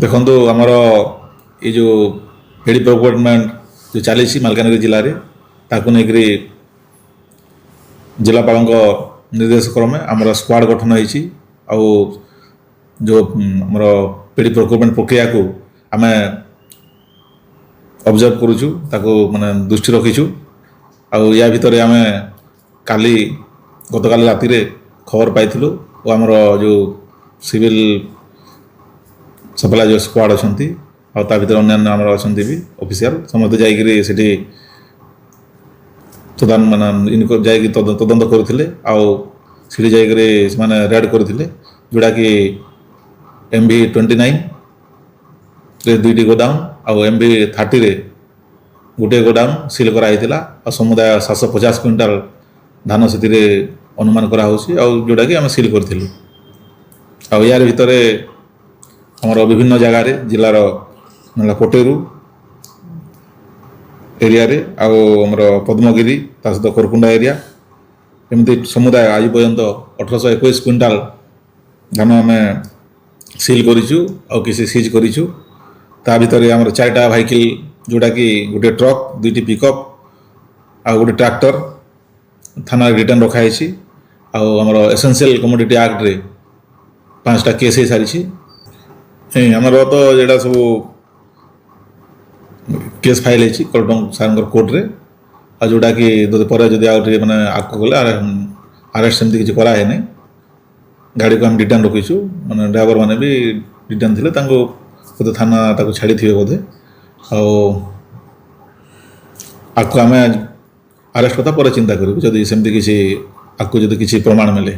ଦେଖନ୍ତୁ ଆମର ଏ ଯେଉଁ ଏଡି ପ୍ରୋକ୍ୟୁରମେଣ୍ଟ ଯେଉଁ ଚାଲିଛି ମାଲକାନଗିରି ଜିଲ୍ଲାରେ ତାକୁ ନେଇକରି ଜିଲ୍ଲାପାଳଙ୍କ ନିର୍ଦ୍ଦେଶ କ୍ରମେ ଆମର ସ୍କ୍ୱାଡ୍ ଗଠନ ହୋଇଛି। ଆଉ ଯେଉଁ ଆମର ଏଡି ପ୍ରୋକ୍ୟୁରମେଣ୍ଟ ପ୍ରକ୍ରିୟାକୁ ଆମେ ଅବଜର୍ଭ କରୁଛୁ, ତାକୁ ମାନେ ଦୃଷ୍ଟି ରଖିଛୁ। ଆଉ ୟା ଭିତରେ ଆମେ ଗତକାଲି ରାତିରେ ଖବର ପାଇଥିଲୁ ଓ ଆମର ଯେଉଁ ସିଭିଲ ସପ୍ଲାଇ ଯେଉଁ ସ୍କ୍ୱାଡ୍ ଅଛନ୍ତି ଆଉ ତା ଭିତରେ ଅନ୍ୟାନ୍ୟ ଆମର ଅଛନ୍ତି ବି ଅଫିସିଆଲ ସମସ୍ତେ ଯାଇକରି ସେଠି ଯାଇକି ତଦନ୍ତ କରୁଥିଲେ। ଆଉ ସେଠି ଯାଇକରି ସେମାନେ ରେଡ୍ କରିଥିଲେ, ଯେଉଁଟାକି MV-29ରେ 2ଟି ଗୋଦାମ ଆଉ MV-30ରେ ଗୋଟିଏ ଗୋଦାମ ସିଲ୍ କରାଯାଇଥିଲା। ଆଉ ସମୁଦାୟ 750 କ୍ୱିଣ୍ଟାଲ ଧାନ ସେଥିରେ ଅନୁମାନ କରାହେଉଛି, ଆଉ ଯେଉଁଟାକି ଆମେ ସିଲ୍ କରିଥିଲୁ। ଆଉ ୟାର ଭିତରେ ଆମର ବିଭିନ୍ନ ଜାଗାରେ ଜିଲ୍ଲାର କୋଟେରୁ ଏରିଆରେ ଆଉ ଆମର ପଦ୍ମଗିରି ତା ସହିତ କୋରକୁଣ୍ଡା ଏରିଆ ଏମିତି ସମୁଦାୟ ଆଜି ପର୍ଯ୍ୟନ୍ତ 1821 କ୍ୱିଣ୍ଟାଲ ଧାନ ଆମେ ସିଲ୍ କରିଛୁ ଆଉ କିଛି ସିଜ୍ କରିଛୁ। ତା ଭିତରେ ଆମର 4ଟା ଭେହିକିଲ୍, ଯେଉଁଟାକି ଗୋଟିଏ ଟ୍ରକ୍, 2ଟି ପିକଅପ୍ ଆଉ ଗୋଟେ ଟ୍ରାକ୍ଟର ଥାନାରେ ରିଟର୍ନ ରଖାଯାଇଛି। ଆଉ ଆମର ଏସେନ୍ସିଆଲ କମୋଡିଟି ଆକ୍ଟରେ 5ଟା କେସ୍ ହେଇସାରିଛି। ଆମର ତ ଯେଟା ସବୁ କେସ୍ ଫାଇଲ୍ ହେଇଛି କଲଟଙ୍ଗ ସାର୍ଙ୍କର କୋର୍ଟରେ, ଆଉ ଯେଉଁଟାକି ପରେ ଯଦି ଆଉ ଟିକେ ମାନେ ଆଗକୁ ଗଲେ ଆରେଷ୍ଟ ସେମିତି କିଛି କରାହେଇନି। ଗାଡ଼ିକୁ ଆମେ ରିଟର୍ନ ରଖିଛୁ, ମାନେ ଡ୍ରାଇଭର ମାନେ ବି ରିଟର୍ନ ଥିଲେ, ତାଙ୍କୁ ବୋଧେ ଥାନା ତାକୁ ଛାଡ଼ିଥିବେ ବୋଧେ। ଆଉ ଆଗକୁ ଆମେ ଆରେଷ୍ଟ କଥା ପରେ ଚିନ୍ତା କରିବୁ, ଯଦି ସେମିତି କିଛି ଆଗକୁ ଯଦି କିଛି ପ୍ରମାଣ ମିଳେ।